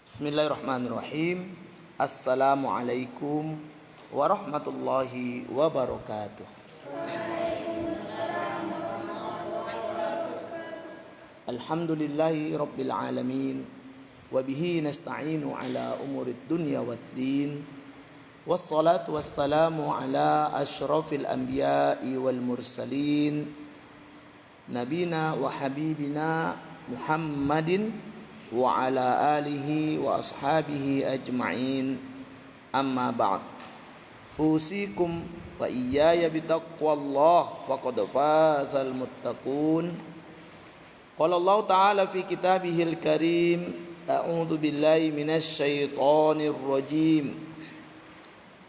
Bismillahirrahmanirrahim. Assalamualaikum warahmatullahi wabarakatuh. Alhamdulillahi rabbil alamin. Wabihi nasta'inu ala umurid dunya waddin. Wassalatu wassalamu ala ashrafil anbiya'i wal mursalin. Nabina wa habibina Muhammadin wa ala alihi wa ashabihi ajma'in. Amma ba'd. Usikum wa iyaya bitaqwallah faqad fazal muttaqun. Qala Allah ta'ala fi kitabihil karim, a'udzu billahi minasy syaithanir rajim.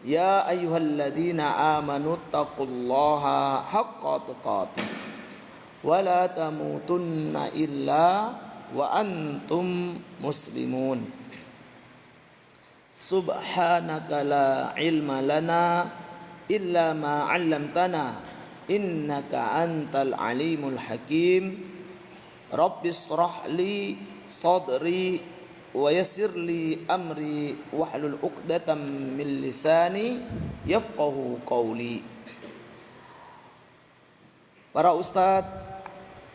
Ya ayyuhalladzina amanu taqullaha haqqa tuqatih wa la tamutunna illa wa antum muslimun. Subhanaka la ilma lana illa ma 'allamtana innaka antal alimul hakim. Rabbis shrah li sadri wa yassir li amri wahlul 'uqdatam min lisani yafqahu qawli. Para ustadz,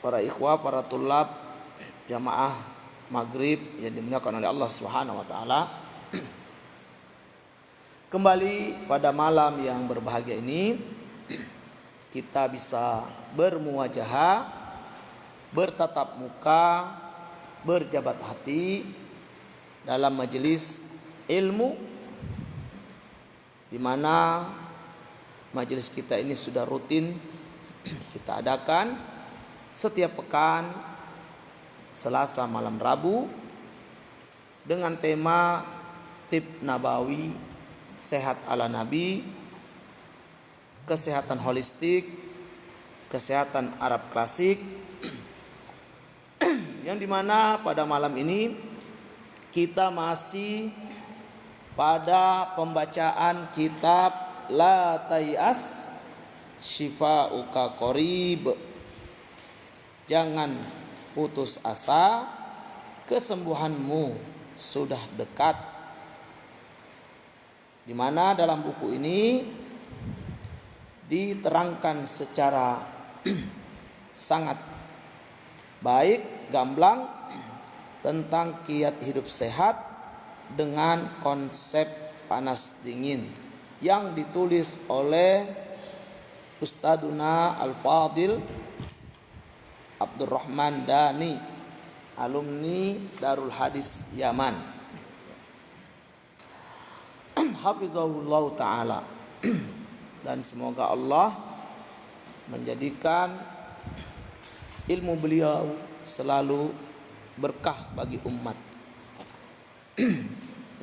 para ikhwah, para tulab jamaah maghrib yang dimuliakan oleh Allah Subhanahu wa taala. Kembali pada malam yang berbahagia ini kita bisa bermuwajahah, bertatap muka, berjabat hati dalam majelis ilmu, di mana majelis kita ini sudah rutin kita adakan setiap pekan Selasa malam Rabu dengan tema Tib Nabawi, sehat ala Nabi, kesehatan holistik, kesehatan Arab klasik, yang dimana pada malam ini kita masih pada pembacaan kitab La Tayas Shifa'uka Qorib. Jangan putus asa, kesembuhanmu sudah dekat. Di mana dalam buku ini diterangkan secara sangat baik, gamblang tentang kiat hidup sehat dengan konsep panas dingin yang ditulis oleh Ustaduna Al-Fadil Abdurrahman Dani, alumni Darul Hadis Yaman. Hafizahullah ta'ala. Dan semoga Allah menjadikan ilmu beliau selalu berkah bagi umat.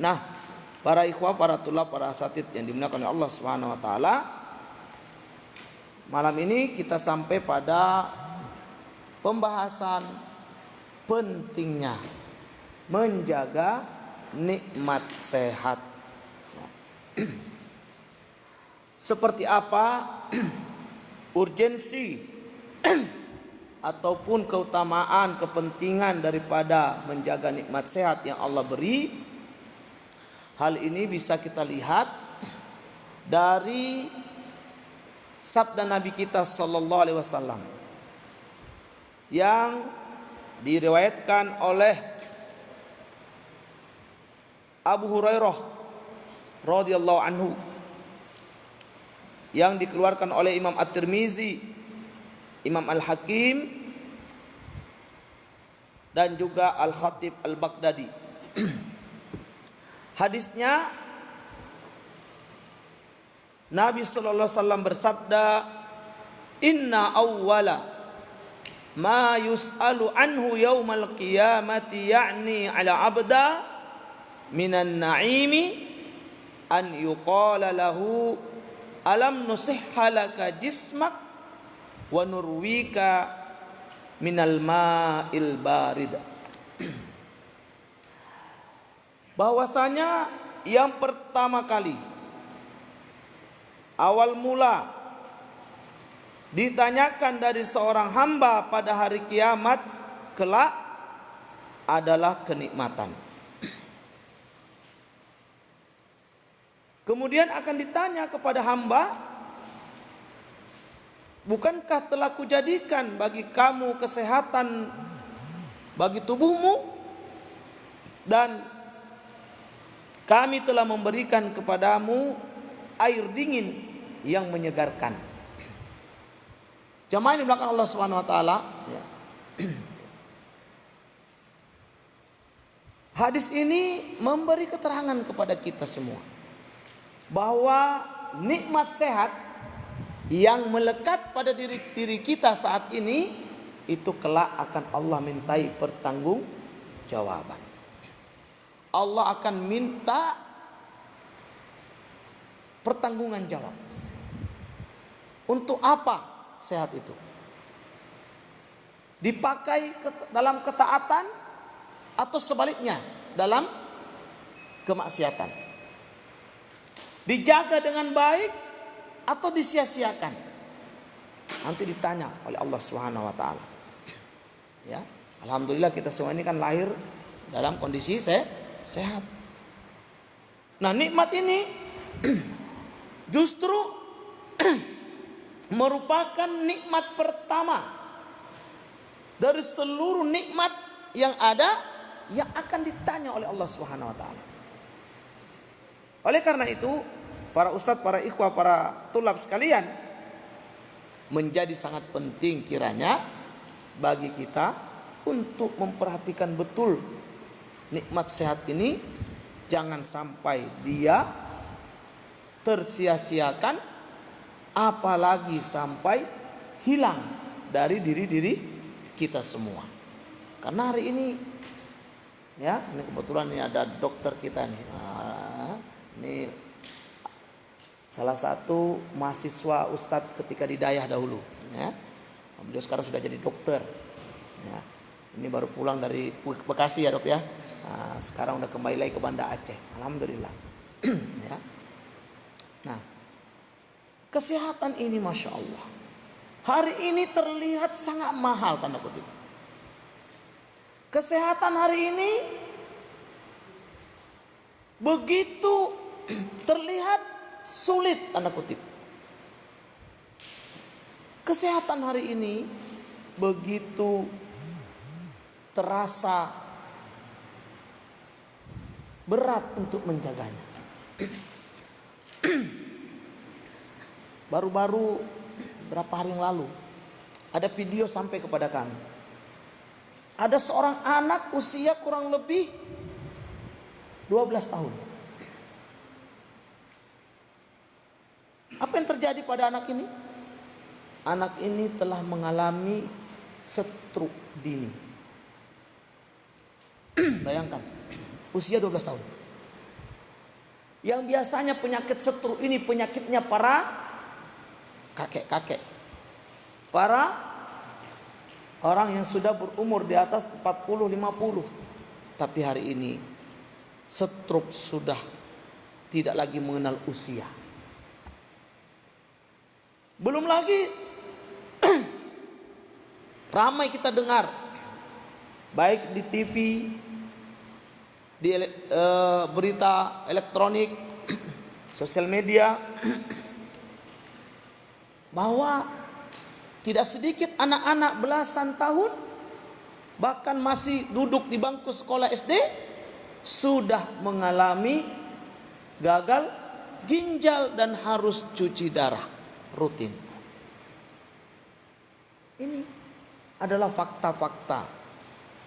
Nah, para ikhwah, para tulab, para asatid yang dimuliakan oleh Allah Subhanahu wa taala, malam ini kita sampai pada pembahasan pentingnya menjaga nikmat sehat. Seperti apa urgensi ataupun keutamaan, kepentingan daripada menjaga nikmat sehat yang Allah beri. Hal ini bisa kita lihat dari sabda Nabi kita sallallahu alaihi wasallam yang diriwayatkan oleh Abu Hurairah radhiyallahu anhu, yang dikeluarkan oleh Imam At-Tirmizi, Imam Al-Hakim, dan juga Al-Khatib Al-Baghdadi. Hadisnya, Nabi sallallahu alaihi wasallam bersabda, "Inna awwala ma yus'alu anhu yaumal qiyamati ya'ni 'ala 'abda minan na'imi an yuqala lahu alam nusihha laka jismak wa nurwika minal ma'il barid." Bahwasanya yang pertama kali, awal mula ditanyakan dari seorang hamba pada hari kiamat kelak adalah kenikmatan. Kemudian akan ditanya kepada hamba, bukankah telah kujadikan bagi kamu kesehatan bagi tubuhmu, dan kami telah memberikan kepadamu air dingin yang menyegarkan. Jamaah yang dimuliakan Allah Subhanahu wa taala, ya. Hadis ini memberi keterangan kepada kita semua bahwa nikmat sehat yang melekat pada diri kita saat ini itu kelak akan Allah mintai pertanggungjawaban. Allah akan minta pertanggungan jawab. Untuk apa sehat itu? Dipakai dalam ketaatan atau sebaliknya dalam kemaksiatan? Dijaga dengan baik atau disia-siakan? Nanti ditanya oleh Allah Subhanahu wa taala. Ya, alhamdulillah kita semua ini kan lahir dalam kondisi sehat. Nah, nikmat ini justru merupakan nikmat pertama dari seluruh nikmat yang ada yang akan ditanya oleh Allah Subhanahu wa taala. Oleh karena itu, para ustadz, para ikhwah, para tulab sekalian, menjadi sangat penting kiranya bagi kita untuk memperhatikan betul nikmat sehat ini, jangan sampai dia tersia-siakan, apalagi sampai hilang dari diri kita semua. Karena hari ini, ya, ini kebetulan ini ada dokter kita nih. Ini salah satu mahasiswa ustadz ketika di Dayah dahulu, ya. Beliau sekarang sudah jadi dokter, ya. Ini baru pulang dari Bekasi, ya dok, ya. Nah, sekarang udah kembali lagi ke Banda Aceh, alhamdulillah. Ya. Nah, kesehatan ini masya Allah hari ini terlihat sangat mahal, tanda kutip. Kesehatan hari ini begitu terlihat sulit, tanda kutip. Kesehatan hari ini begitu terasa berat untuk menjaganya. Baru-baru berapa hari yang lalu ada video sampai kepada kami. Ada seorang anak usia kurang lebih 12 tahun. Apa yang terjadi pada anak ini? Anak ini telah mengalami stroke dini. Bayangkan, usia 12 tahun. Yang biasanya penyakit stroke ini penyakitnya para kakek-kakek, para orang yang sudah berumur di atas 40-50. Tapi hari ini stroke sudah tidak lagi mengenal usia. Belum lagi ramai kita dengar baik di TV, di berita elektronik, sosial media, bahwa tidak sedikit anak-anak belasan tahun, bahkan masih duduk di bangku sekolah SD, sudah mengalami gagal ginjal dan harus cuci darah rutin. Ini adalah fakta-fakta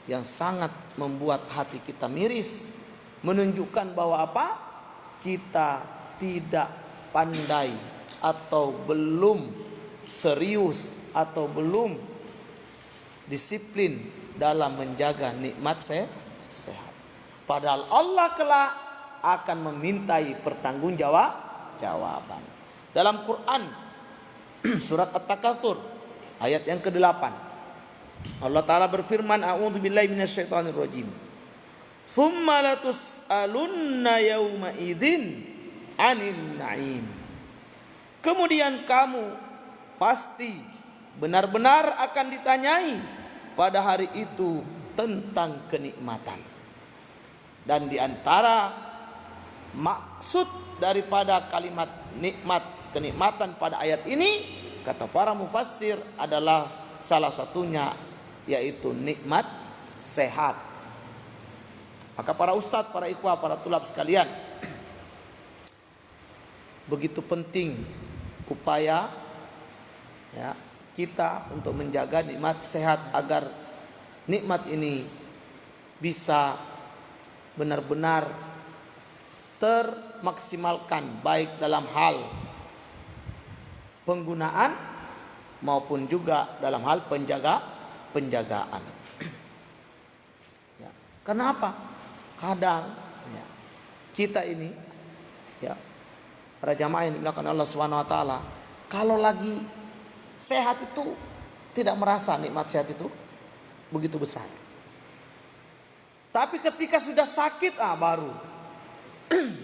yang sangat membuat hati kita miris, menunjukkan bahwa apa? Kita tidak pandai atau belum serius atau belum disiplin dalam menjaga nikmat sehat. Padahal Allah kelak akan memintai pertanggungjawaban. Dalam Quran surat At-Takatsur ayat yang ke-8, Allah Ta'ala berfirman, a'udzubillahi minasyaitonirrajim. Tsumma latus'alunna yauma idzin 'anin na'im. Kemudian kamu pasti benar-benar akan ditanyai pada hari itu tentang kenikmatan. Dan di antara maksud daripada kalimat nikmat, kenikmatan pada ayat ini, kata para mufassir, adalah salah satunya yaitu nikmat sehat. Maka para ustadz, para ikhwah, para tulab sekalian, begitu penting upaya ya kita untuk menjaga nikmat sehat agar nikmat ini bisa benar-benar termaksimalkan baik dalam hal penggunaan maupun juga dalam hal penjagaan. Ya, kenapa? Kadang ya, kita ini ya para jamaah yang dimuliakan Allah Subhanahu wa taala, kalau lagi sehat itu tidak merasa nikmat sehat itu begitu besar. Tapi ketika sudah sakit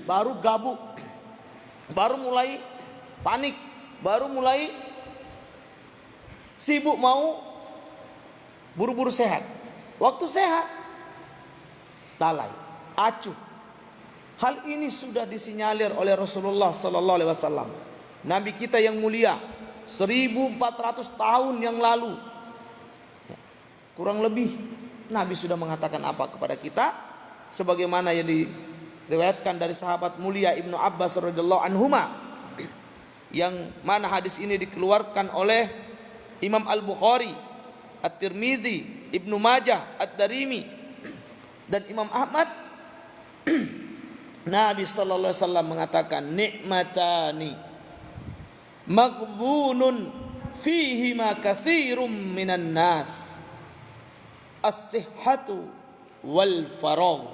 baru gabuk, baru mulai panik, baru mulai sibuk mau buru-buru sehat. Waktu sehat lalai, acuh. Hal ini sudah disinyalir oleh Rasulullah sallallahu alaihi wasallam. Nabi kita yang mulia 1400 tahun yang lalu. Kurang lebih Nabi sudah mengatakan apa kepada kita, sebagaimana yang diriwayatkan dari sahabat mulia Ibnu Abbas radhiyallahu anhuma, yang mana hadis ini dikeluarkan oleh Imam Al-Bukhari, At-Tirmidzi, Ibnu Majah, Ad-Darimi dan Imam Ahmad. Nabi sallallahu alaihi wasallam mengatakan, nikmatani maghbunun fihi ma katsirum minan nas, as-sihhatu wal faragh.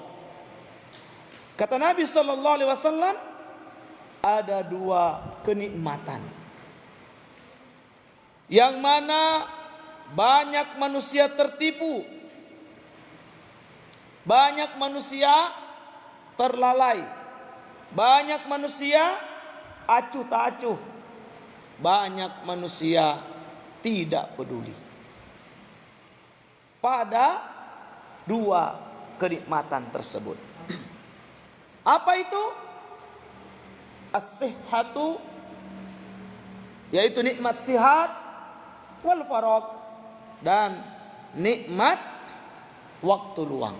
Kata Nabi sallallahu alaihi wasallam, ada dua kenikmatan yang mana banyak manusia tertipu, banyak manusia terlalai, banyak manusia acuh tak acuh, banyak manusia tidak peduli pada dua kenikmatan tersebut. Apa itu? As-sihhatu, yaitu nikmat sihat, wal faragh, dan nikmat waktu luang.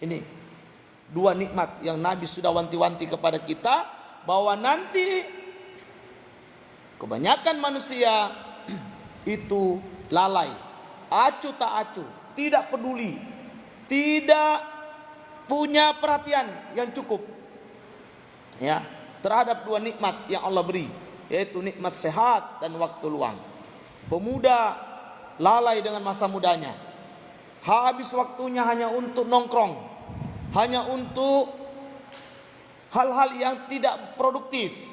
Ini dua nikmat yang Nabi sudah wanti-wanti kepada kita, bahwa nanti kebanyakan manusia itu lalai, acuh tak acuh, tidak peduli, tidak punya perhatian yang cukup ya terhadap dua nikmat yang Allah beri, yaitu nikmat sehat dan waktu luang. Pemuda lalai dengan masa mudanya, habis waktunya hanya untuk nongkrong, hanya untuk hal-hal yang tidak produktif,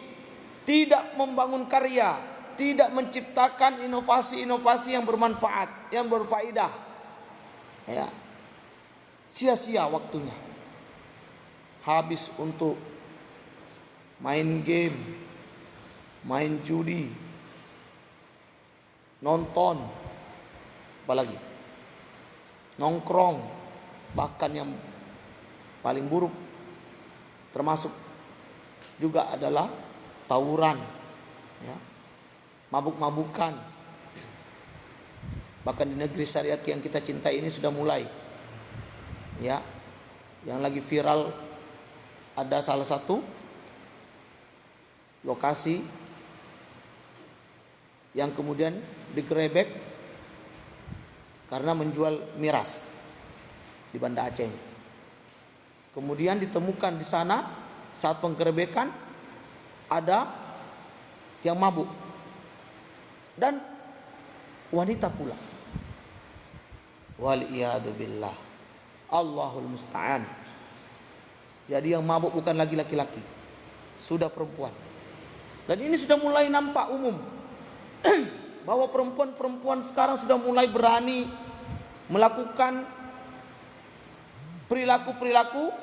tidak membangun karya, tidak menciptakan inovasi-inovasi yang bermanfaat, yang berfaedah. Ya. Sia-sia waktunya. Habis untuk main game, main judi, nonton, apalagi nongkrong, bahkan yang paling buruk termasuk juga adalah tawuran, ya, mabuk-mabukan. Bahkan di negeri syariat yang kita cintai ini sudah mulai, ya, yang lagi viral ada salah satu lokasi yang kemudian digerebek karena menjual miras di Banda Aceh. Kemudian ditemukan di sana saat penggerebekan ada yang mabuk dan wanita pula. Wal iyadu billah. Allahul musta'an. Jadi yang mabuk bukan lagi laki-laki, sudah perempuan. Dan ini sudah mulai nampak umum bahwa perempuan-perempuan sekarang sudah mulai berani melakukan perilaku-perilaku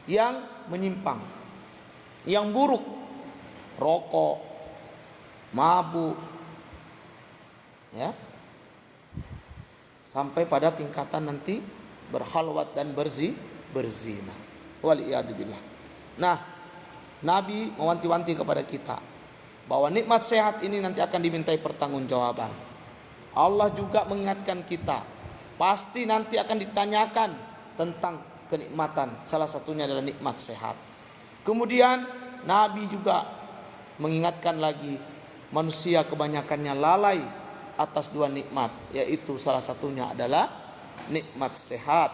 yang menyimpang, yang buruk, rokok, mabuk, ya. sampai pada tingkatan nanti berkhalwat dan berzina. Waliyadzubillah. Nah, Nabi mewanti-wanti kepada kita bahwa nikmat sehat ini nanti akan dimintai pertanggungjawaban. Allah juga mengingatkan kita, pasti nanti akan ditanyakan tentang kenikmatan, salah satunya adalah nikmat sehat. Kemudian Nabi juga mengingatkan lagi, manusia kebanyakannya lalai atas dua nikmat, yaitu salah satunya adalah nikmat sehat.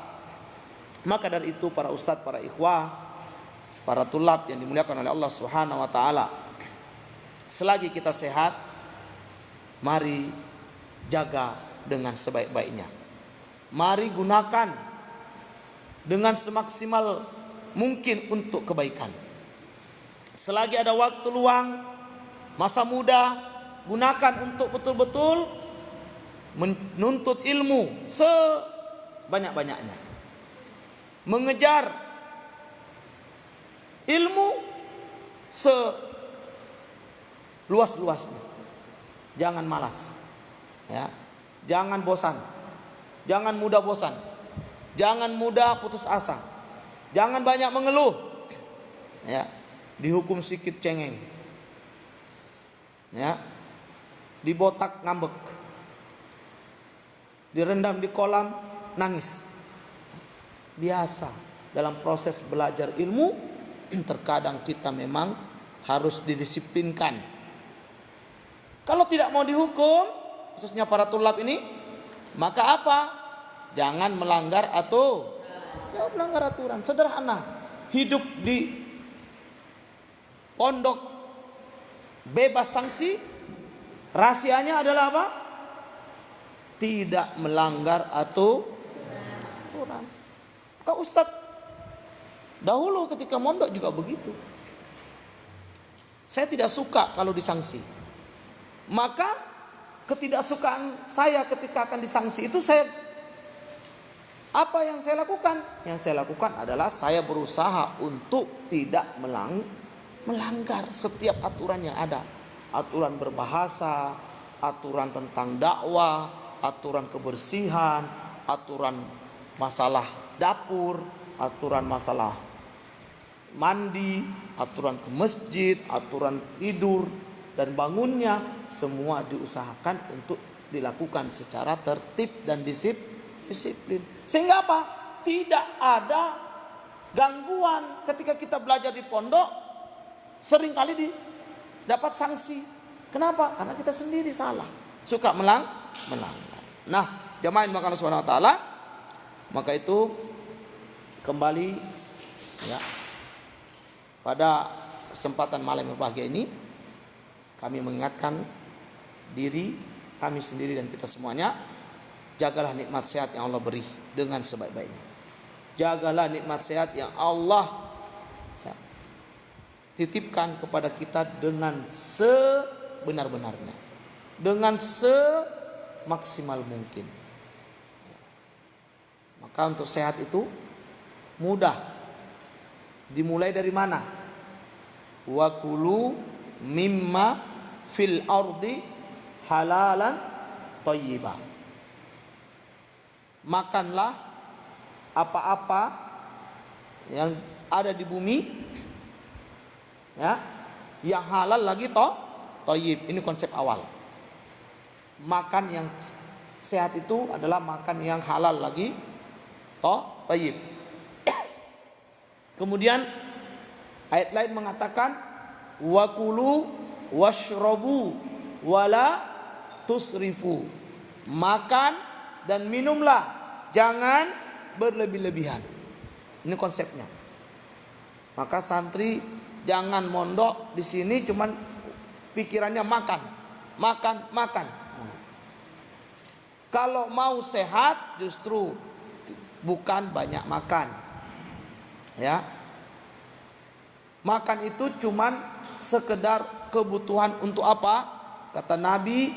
Maka dari itu para ustadz, para ikhwah, para tulab yang dimuliakan oleh Allah Subhanahu wa taala, selagi kita sehat, mari jaga dengan sebaik-baiknya. Mari gunakan dengan semaksimal mungkin untuk kebaikan. Selagi ada waktu luang, masa muda, gunakan untuk betul-betul menuntut ilmu sebanyak-banyaknya. Mengejar ilmu seluas-luasnya. Jangan malas. Ya. Jangan bosan. Jangan mudah bosan. Jangan mudah putus asa. Jangan banyak mengeluh. Ya. Dihukum sikit cengeng. Ya. Dibotak ngambek. Direndam di kolam nangis. Biasa dalam proses belajar ilmu, terkadang kita memang harus didisiplinkan. Kalau tidak mau dihukum, khususnya para tulab ini, maka apa? Jangan melanggar melanggar aturan. Sederhana. Hidup di pondok bebas sanksi, rahasianya adalah apa? Tidak melanggar aturan. Kak Ustadz, dahulu ketika mondok juga begitu. Saya tidak suka kalau disangsi. Maka ketidaksukaan saya ketika akan disangsi itu apa yang saya lakukan? Yang saya lakukan adalah saya berusaha untuk tidak melanggar setiap aturan yang ada. Aturan berbahasa, aturan tentang dakwah, aturan kebersihan, aturan masalah dapur, aturan masalah mandi, aturan ke masjid, aturan tidur dan bangunnya, semua diusahakan untuk dilakukan secara tertib dan disiplin. Sehingga apa? Tidak ada gangguan ketika kita belajar di pondok. Seringkali dapat sanksi. Kenapa? Karena kita sendiri salah, suka melanggar. Nah, jamaah yang dimuliakan Allah Subhanahu wa taala, maka itu kembali ya, pada kesempatan malam yang berbahagia ini kami mengingatkan diri kami sendiri dan kita semuanya, jagalah nikmat sehat yang Allah beri dengan sebaik-baiknya. Jagalah nikmat sehat yang Allah titipkan kepada kita dengan sebenar-benarnya, dengan semaksimal mungkin. Maka untuk sehat itu mudah. Dimulai dari mana? Wa kulu mimma fil ardi halalan thayyibah. Makanlah apa-apa yang ada di bumi, ya, yang halal lagi thayyib. Ini konsep awal. Makan yang sehat itu adalah makan yang halal lagi thayyib. Kemudian ayat lain mengatakan wa kulu washrabu wala tusrifu. Makan dan minumlah, jangan berlebih-lebihan. Ini konsepnya. Maka santri jangan mondok di sini cuman pikirannya makan. Kalau mau sehat justru bukan banyak makan. Ya. Makan itu cuman sekedar kebutuhan untuk apa? Kata Nabi,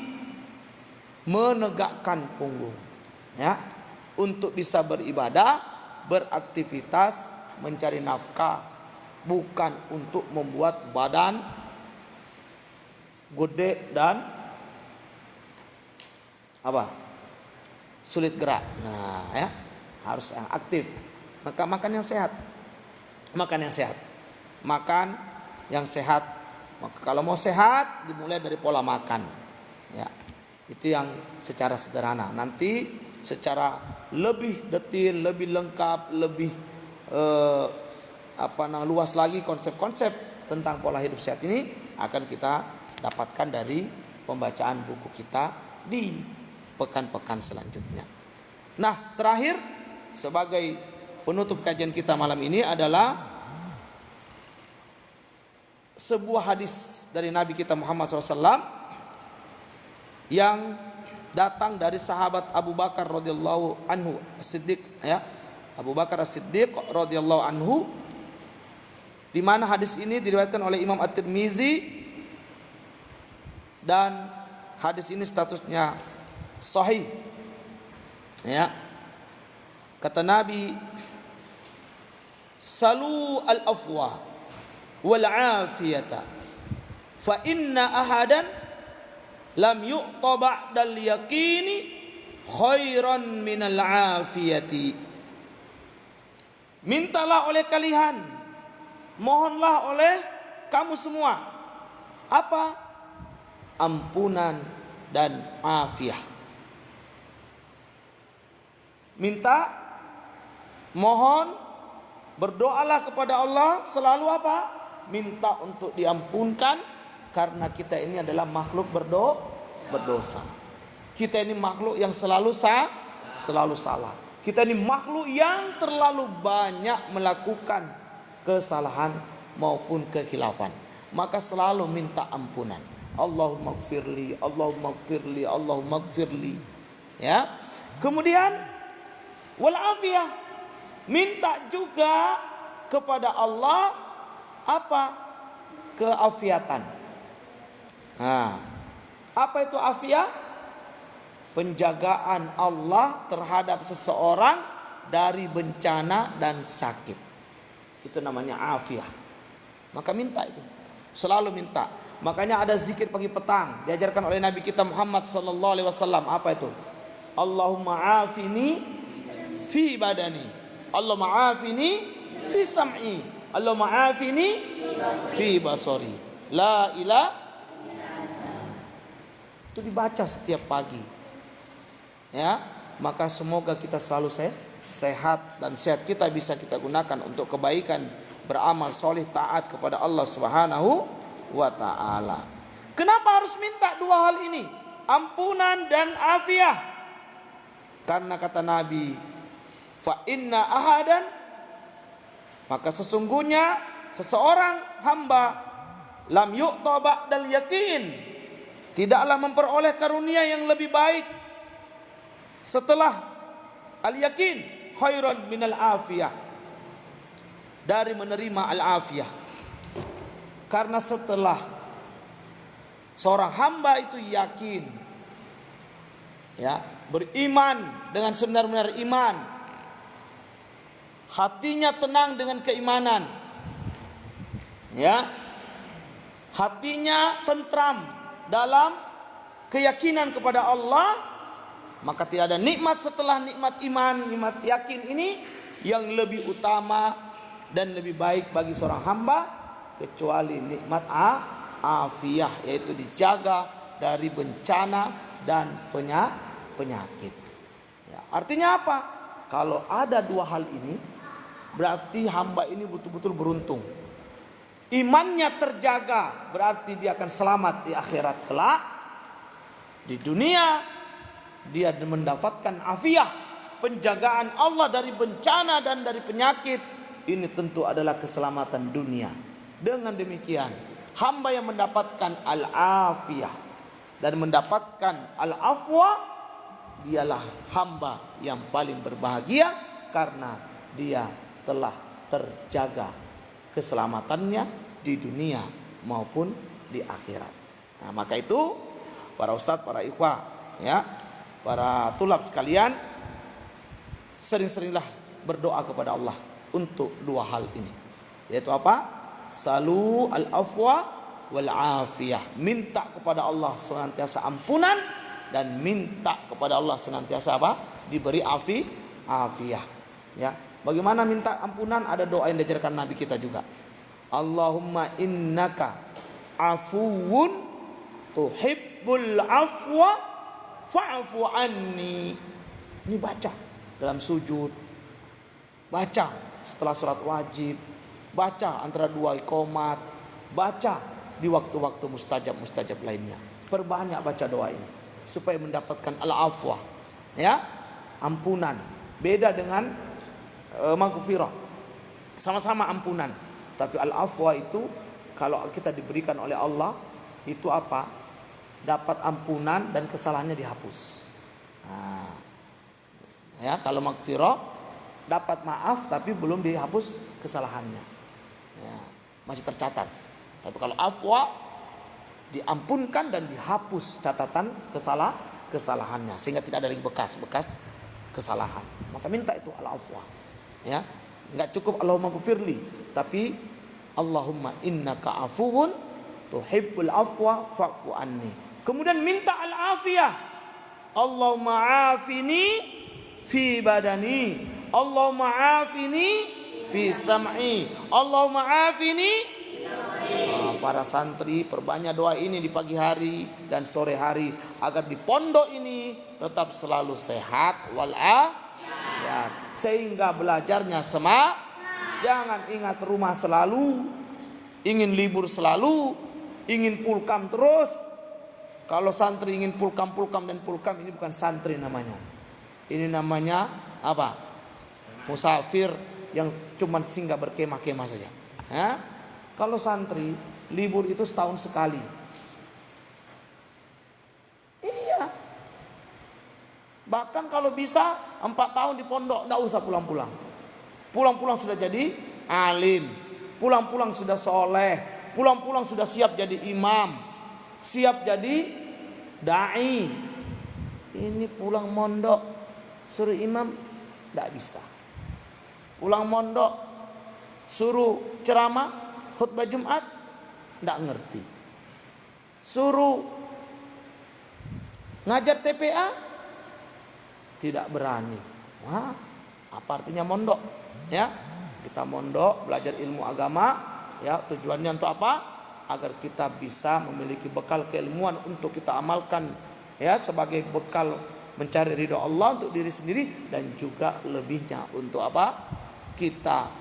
menegakkan punggung. Ya. Untuk bisa beribadah, beraktivitas, mencari nafkah, bukan untuk membuat badan gede dan apa? sulit gerak. Nah, ya, harus yang aktif. Maka makan yang sehat. Makan yang sehat. Makan yang sehat. Maka kalau mau sehat dimulai dari pola makan. Ya. Itu yang secara sederhana. Nanti secara lebih detail, lebih lengkap, lebih luas lagi konsep-konsep tentang pola hidup sehat ini akan kita dapatkan dari pembacaan buku kita di pekan-pekan selanjutnya. Nah, terakhir sebagai penutup kajian kita malam ini adalah sebuah hadis dari Nabi kita Muhammad SAW yang datang dari sahabat Abu Bakar radhiyallahu anhu As-Siddiq, ya. Abu Bakar As-Siddiq radhiyallahu anhu, di mana hadis ini diriwayatkan oleh Imam At-Tirmizi dan hadis ini statusnya sahih. Ya. Kata Nabi, "Salu al-afwa wal afiyata fa inna ahadan lam yu'ta ba'dal yaqini khairan minal afiyati." Mintalah oleh kalian, mohonlah oleh kamu semua apa? Ampunan dan afiah. Minta, mohon, berdoalah kepada Allah selalu apa? Minta untuk diampunkan, karena kita ini adalah makhluk berdosa. Kita ini makhluk yang selalu salah. Kita ini makhluk yang terlalu banyak melakukan kesalahan maupun kekhilafan. Maka selalu minta ampunan. Allahumma gfirli, Allahumma gfirli, Allahumma gfirli. Ya. Kemudian wal afiyah, minta juga kepada Allah apa? Keafiatan. Nah, apa itu afiah? Penjagaan Allah terhadap seseorang dari bencana dan sakit. Itu namanya afiah. Maka minta itu. Selalu minta. Makanya ada zikir pagi petang diajarkan oleh Nabi kita Muhammad sallallahu alaihi wasallam. Apa itu? Allahumma afini fi badani, Allahumma afini fi sam'i, Allahumma afini fi basari. La ilaha. Itu dibaca setiap pagi. Ya, maka semoga kita selalu sehat, dan sehat kita bisa kita gunakan untuk kebaikan, beramal soleh, taat kepada Allah Subhanahu wa ta'ala. Kenapa harus minta dua hal ini? Ampunan dan afiah. Karena kata Nabi, fa inna ahadan, maka sesungguhnya seseorang hamba lam yu'ta ba'dal yakin, tidaklah memperoleh karunia yang lebih baik setelah al-yakin, khairan minal afiyah, dari menerima al-afiyah. Karena setelah seorang hamba itu yakin, ya, beriman dengan sebenar-benar iman, hatinya tenang dengan keimanan, ya, hatinya tentram dalam keyakinan kepada Allah, maka tidak ada nikmat setelah nikmat iman, nikmat yakin ini yang lebih utama dan lebih baik bagi seorang hamba kecuali nikmat afiyah, yaitu dijaga dari bencana dan penyakit. Ya, artinya apa? Kalau ada dua hal ini, berarti hamba ini betul-betul beruntung. Imannya terjaga, berarti dia akan selamat di akhirat kelak. Di dunia dia mendapatkan afiyah, penjagaan Allah dari bencana dan dari penyakit. Ini tentu adalah keselamatan dunia. Dengan demikian, hamba yang mendapatkan al-afiyah dan mendapatkan al-afwa, dialah hamba yang paling berbahagia karena dia telah terjaga keselamatannya di dunia maupun di akhirat. Nah, maka itu para ustadz, para ikhwah, ya, para tulab sekalian, sering-seringlah berdoa kepada Allah untuk dua hal ini, yaitu apa? Salu al-afwa wal afiyah. Minta kepada Allah senantiasa ampunan dan minta kepada Allah senantiasa apa? diberi afiyah. Ya. Bagaimana minta ampunan? Ada doa yang diajarkan Nabi kita juga. Allahumma innaka afuwun tuhibbul afwa fa'fu anni. Ini baca dalam sujud, baca setelah sholat wajib, baca antara dua iqomat, baca di waktu-waktu mustajab lainnya. Perbanyak baca doa ini supaya mendapatkan al-afwa, ya, ampunan. Beda dengan maghfirah, sama-sama ampunan, tapi al-afwa itu kalau kita diberikan oleh Allah itu apa? Dapat ampunan dan kesalahannya dihapus. Nah, ya, kalau maghfirah dapat maaf tapi belum dihapus kesalahannya, ya, masih tercatat. Tapi kalau afwa diampunkan dan dihapus catatan kesalahannya sehingga tidak ada lagi bekas kesalahan. Maka minta itu al-afwa, ya. Enggak cukup Allahumma ghfirli, tapi Allahumma innaka afuwun tuhibbul afwa fa'fu anni. Kemudian minta al-afiyah. Allahumma afini fi badani, Allahumma afini fi sam'i, Allahumma afini. Para santri perbanyak doa ini di pagi hari dan sore hari agar di pondok ini tetap selalu sehat walafiat, sehingga belajarnya semangat. Jangan ingat rumah selalu, ingin libur selalu, ingin pulkam terus. Kalau santri ingin pulkam dan pulkam, ini bukan santri namanya. Ini namanya apa? Musafir yang cuma singgah berkemah-kemah saja. Ya? Kalau santri libur itu setahun sekali. Iya. Bahkan kalau bisa 4 tahun di pondok, tidak usah pulang-pulang. Pulang-pulang sudah jadi alim, pulang-pulang sudah soleh, pulang-pulang sudah siap jadi imam, siap jadi dai. Ini pulang mondok suruh imam, tidak bisa. Pulang mondok suruh ceramah, khutbah Jumat, tidak ngerti. Suruh ngajar TPA, tidak berani. Wah, apa artinya mondok? Ya, kita mondok belajar ilmu agama, ya, tujuannya untuk apa? Agar kita bisa memiliki bekal keilmuan untuk kita amalkan, ya, sebagai bekal mencari ridho Allah untuk diri sendiri, dan juga lebihnya untuk apa? Kita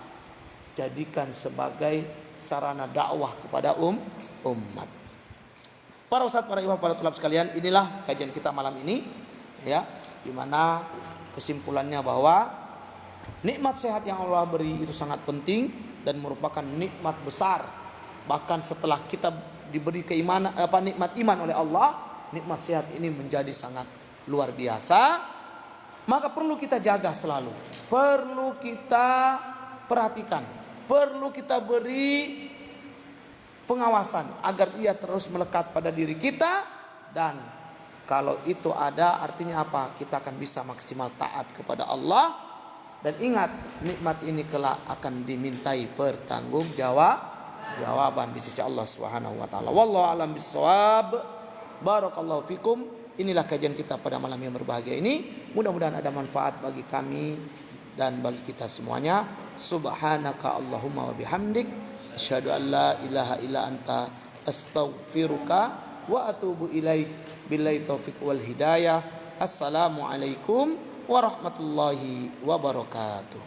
jadikan sebagai sarana dakwah kepada umat. Para ustadz, para imam, para tulab sekalian, inilah kajian kita malam ini, ya, di mana kesimpulannya bahwa nikmat sehat yang Allah beri itu sangat penting dan merupakan nikmat besar. Bahkan setelah kita diberi keimanan, nikmat iman oleh Allah, nikmat sehat ini menjadi sangat luar biasa. Maka perlu kita jaga selalu, perlu kita perhatikan, perlu kita beri pengawasan agar ia terus melekat pada diri kita. Dan kalau itu ada, artinya apa? Kita akan bisa maksimal taat kepada Allah. Dan ingat, nikmat ini kelak akan dimintai pertanggungjawaban di sisi Allah Subhanahu wa taala. Wallahu a'lam bissawab. Barakallahu fikum. Inilah kajian kita pada malam yang berbahagia ini. Mudah-mudahan ada manfaat bagi kami dan bagi kita semuanya. Subhanaka Allahumma wa bihamdik, asyhadu an la ilaha illa anta, astaghfiruka wa atubu ilaik. Billahi taufiq wal hidayah. Assalamualaikum warahmatullahi wabarakatuh.